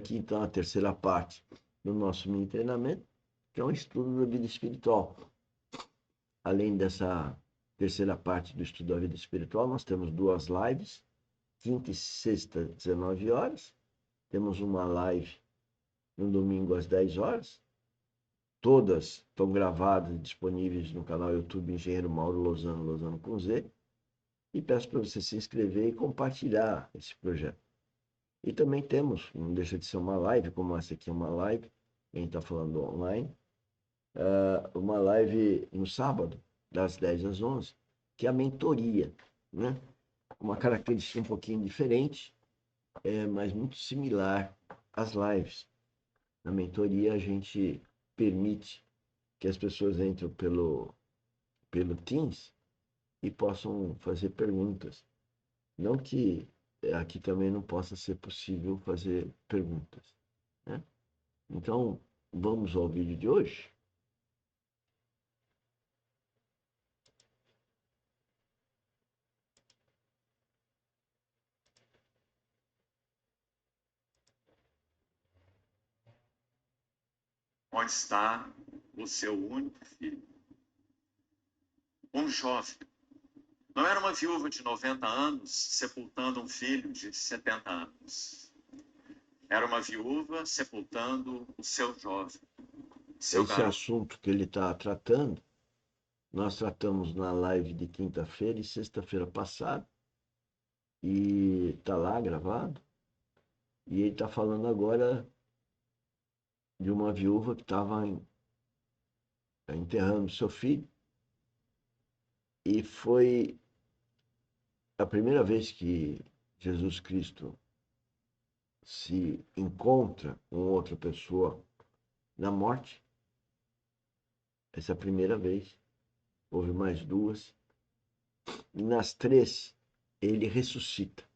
Aqui, então, a terceira parte do nosso mini treinamento, que é um estudo da vida espiritual. Além dessa terceira parte do estudo da vida espiritual, nós temos duas lives, quinta e sexta, 19 horas. Temos uma live no domingo às 10 horas. Todas estão gravadas e disponíveis no canal YouTube Engenheiro Mauro Lozano, Lozano com Z. E peço para você se inscrever e compartilhar esse projeto. E também temos, não deixa de ser uma live, como essa aqui é uma live, a gente está falando online, uma live no sábado, das 10 às 11, que é a mentoria, né? Uma característica um pouquinho diferente, mas muito similar às lives. Na mentoria, a gente permite que as pessoas entrem pelo Teams e possam fazer perguntas. Não que aqui também não possa ser possível fazer perguntas, né? Então, vamos ao vídeo de hoje. Onde está o seu único filho? Um jovem. Não era uma viúva de 90 anos sepultando um filho de 70 anos. Era uma viúva sepultando o seu jovem, seu Esse garoto. assunto que ele está tratando, nós tratamos na live de quinta-feira e sexta-feira passada, e está lá gravado. E ele está falando agora de uma viúva que estava enterrando seu filho, e foi a primeira vez que Jesus Cristo se encontra com outra pessoa na morte. Essa é a primeira vez. Houve mais duas. E nas três, ele ressuscita.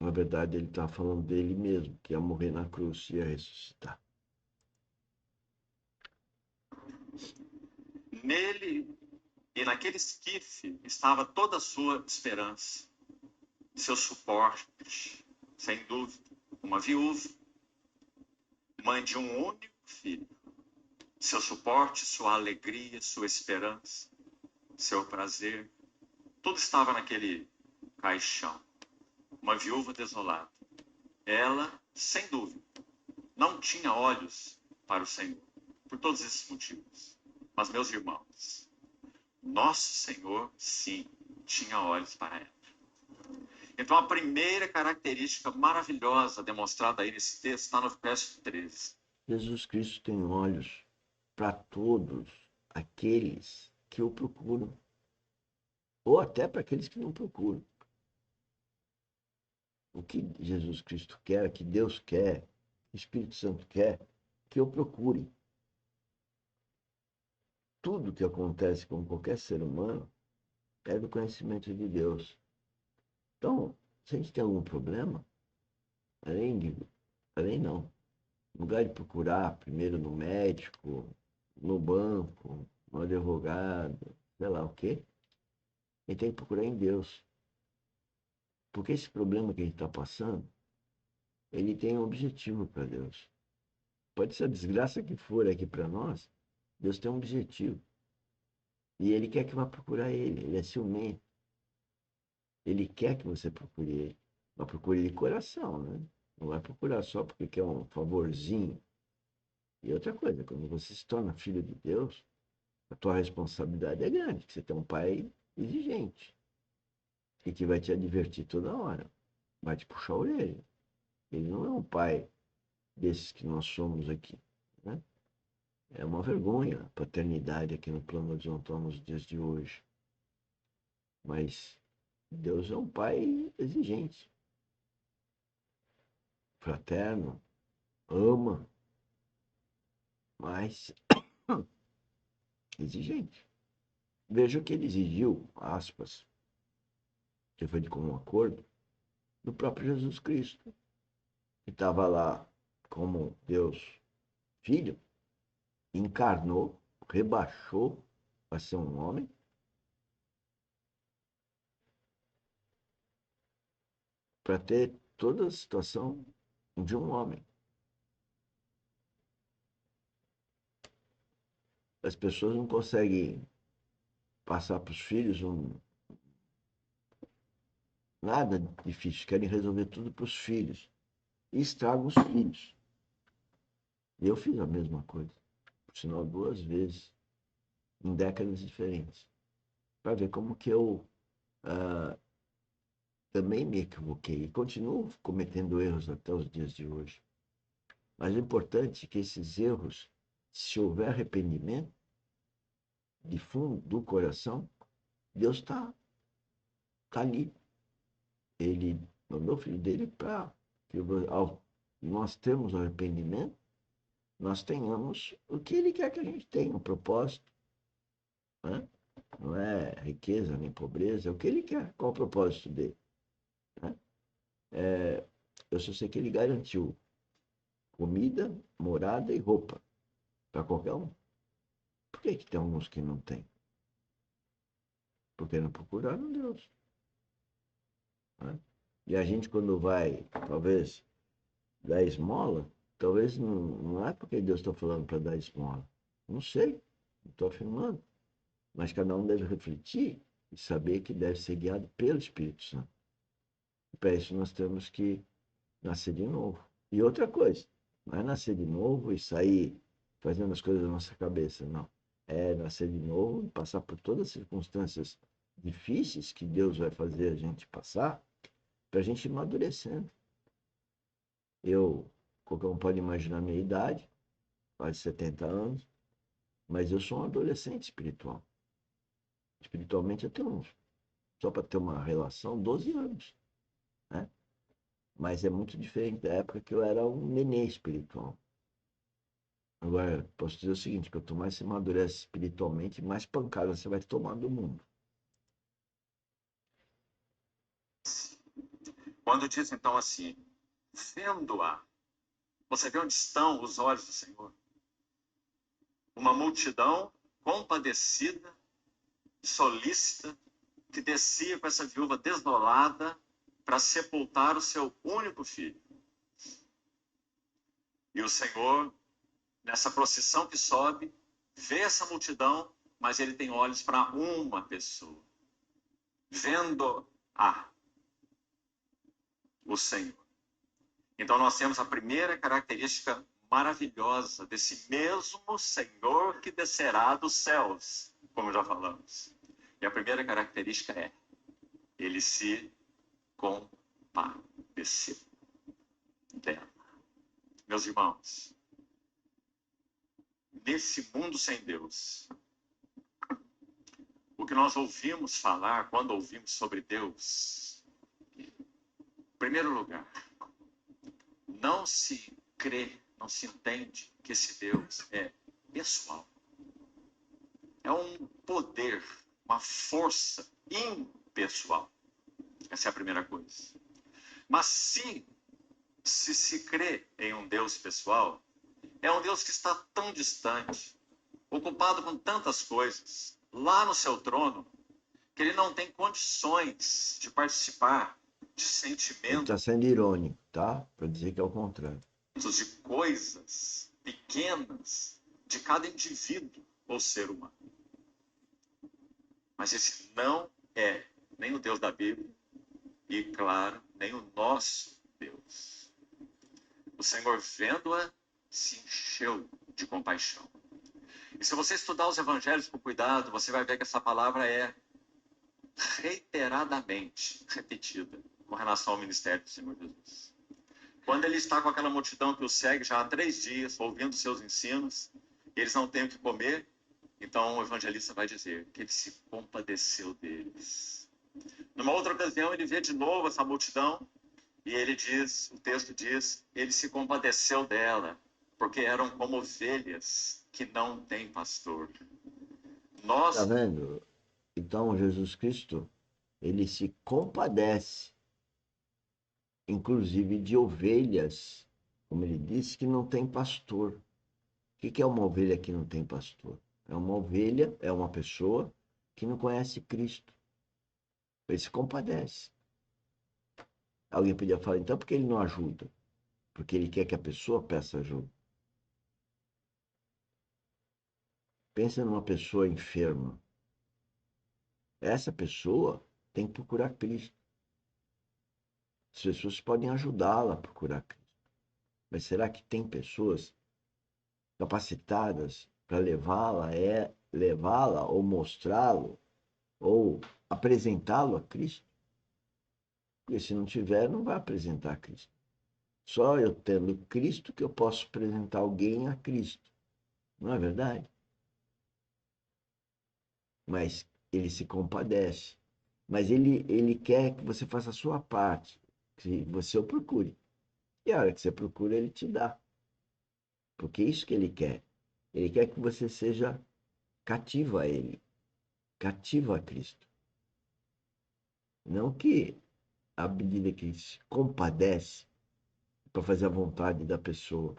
Na verdade, ele está falando dele mesmo, que ia morrer na cruz e ia ressuscitar. Nele e naquele esquife estava toda a sua esperança, seu suporte, sem dúvida. Uma viúva, mãe de um único filho. Seu suporte, sua alegria, sua esperança, seu prazer, tudo estava naquele caixão. Uma viúva desolada. Ela, sem dúvida, não tinha olhos para o Senhor, por todos esses motivos. Mas, meus irmãos, nosso Senhor, sim, tinha olhos para ela. Então, a primeira característica maravilhosa demonstrada aí nesse texto está no verso 13. Jesus Cristo tem olhos para todos aqueles que o procuram, ou até para aqueles que não procuram. O que Jesus Cristo quer, que Deus quer, o Espírito Santo quer, que eu procure. Tudo que acontece com qualquer ser humano é do conhecimento de Deus. Então, se a gente tem algum problema, além não, no lugar de procurar primeiro no médico, no banco, no advogado, sei lá o quê, a gente tem que procurar em Deus. Porque esse problema que a gente está passando, ele tem um objetivo para Deus. Pode ser a desgraça que for aqui para nós, Deus tem um objetivo. E Ele quer que vá procurar Ele. Ele é ciumento. Ele quer que você procure Ele. Mas procure de coração, né? Não vai procurar só porque quer um favorzinho. E outra coisa, quando você se torna filho de Deus, a tua responsabilidade é grande. Você tem um pai exigente. E que vai te advertir toda hora. Vai te puxar a orelha. Ele não é um pai desses que nós somos aqui, né? É uma vergonha a paternidade aqui no plano horizontal nos dias de hoje. Mas Deus é um pai exigente, fraterno, ama, mas exigente. Veja o que ele exigiu, aspas, que foi de comum acordo, do próprio Jesus Cristo, que estava lá como Deus Filho, encarnou, rebaixou para ser um homem, para ter toda a situação de um homem. As pessoas não conseguem passar para os filhos nada difícil, querem resolver tudo para os filhos e estragam os filhos. E eu fiz a mesma coisa, por sinal 2 vezes, em décadas diferentes, para ver como que eu também me equivoquei e continuo cometendo erros até os dias de hoje. Mas o importante é que esses erros, se houver arrependimento de fundo do coração, Deus está ali. Ele mandou o filho dele para que nós temos arrependimento, nós tenhamos o que ele quer que a gente tenha, um propósito. Né? Não é riqueza nem pobreza, é o que ele quer. Qual o propósito dele? Né? Eu só sei que ele garantiu comida, morada e roupa para qualquer um. Por que tem alguns que não têm? Porque não procuraram Deus. Né? E a gente, quando vai, talvez, dar esmola, talvez não é porque Deus está falando para dar esmola. Não sei, não estou afirmando. Mas cada um deve refletir e saber que deve ser guiado pelo Espírito Santo. E para isso nós temos que nascer de novo. E outra coisa, não é nascer de novo e sair fazendo as coisas da nossa cabeça, não. É nascer de novo, passar por todas as circunstâncias difíceis que Deus vai fazer a gente passar, para a gente ir amadurecendo. Qualquer um pode imaginar a minha idade, quase 70 anos, mas eu sou um adolescente espiritual. Espiritualmente eu tenho, só para ter uma relação, 12 anos. Né? Mas é muito diferente da época que eu era um nenê espiritual. Agora, posso dizer o seguinte, quanto mais você amadurece espiritualmente, mais pancada você vai tomar do mundo. Quando diz então assim, vendo-a, você vê onde estão os olhos do Senhor? Uma multidão compadecida, solícita, que descia com essa viúva desolada para sepultar o seu único filho. E o Senhor, nessa procissão que sobe, vê essa multidão, mas ele tem olhos para uma pessoa. Vendo-a, o Senhor. Então nós temos a primeira característica maravilhosa desse mesmo Senhor que descerá dos céus, como já falamos. E a primeira característica é: ele se compadeceu dela. Meus irmãos, nesse mundo sem Deus, o que nós ouvimos falar quando ouvimos sobre Deus, em primeiro lugar, não se crê, não se entende que esse Deus é pessoal. É um poder, uma força impessoal. Essa é a primeira coisa. Mas se crê em um Deus pessoal, é um Deus que está tão distante, ocupado com tantas coisas, lá no seu trono, que ele não tem condições de participar de Ele está sentimentos, sendo irônico, tá? Para dizer que é o contrário. de coisas pequenas de cada indivíduo ou ser humano. Mas esse não é nem o Deus da Bíblia e, claro, nem o nosso Deus. O Senhor, vendo-a, se encheu de compaixão. E se você estudar os evangelhos com cuidado, você vai ver que essa palavra é reiteradamente repetida com relação ao ministério do Senhor Jesus. Quando ele está com aquela multidão que o segue já há 3 dias, ouvindo seus ensinos, e eles não têm o que comer, então o evangelista vai dizer que ele se compadeceu deles. Numa outra ocasião, ele vê de novo essa multidão e ele diz, o texto diz, ele se compadeceu dela, porque eram como ovelhas que não têm pastor. Tá Nós, vendo? Então Jesus Cristo, ele se compadece, inclusive de ovelhas, como ele disse, que não tem pastor. O que é uma ovelha que não tem pastor? É uma ovelha, é uma pessoa que não conhece Cristo. Ele se compadece. Alguém podia falar, então por que ele não ajuda? Porque ele quer que a pessoa peça ajuda. Pensa numa pessoa enferma. Essa pessoa tem que procurar Cristo. As pessoas podem ajudá-la a procurar Cristo. Mas será que tem pessoas capacitadas para levá-la ou mostrá-lo ou apresentá-lo a Cristo? Porque se não tiver, não vai apresentar a Cristo. Só eu tendo Cristo que eu posso apresentar alguém a Cristo. Não é verdade? Mas ele se compadece. Mas ele quer que você faça a sua parte, que você o procure. E a hora que você procura, ele te dá. Porque é isso que ele quer. Ele quer que você seja cativo a ele, cativo a Cristo. Não que à medida que ele se compadece para fazer a vontade da pessoa.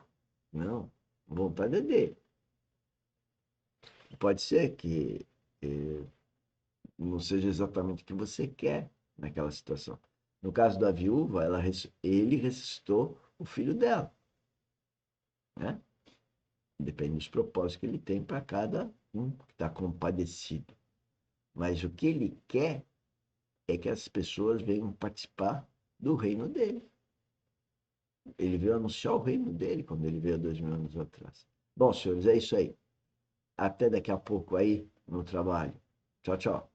Não, a vontade é dele. Pode ser que não seja exatamente o que você quer naquela situação. No caso da viúva, ele ressuscitou o filho dela, né? Depende dos propósitos que ele tem para cada um que está compadecido. Mas o que ele quer é que as pessoas venham participar do reino dele. Ele veio anunciar o reino dele quando ele veio há 2000 anos atrás. Bom, senhores, é isso aí. Até daqui a pouco aí no trabalho. Tchau, tchau.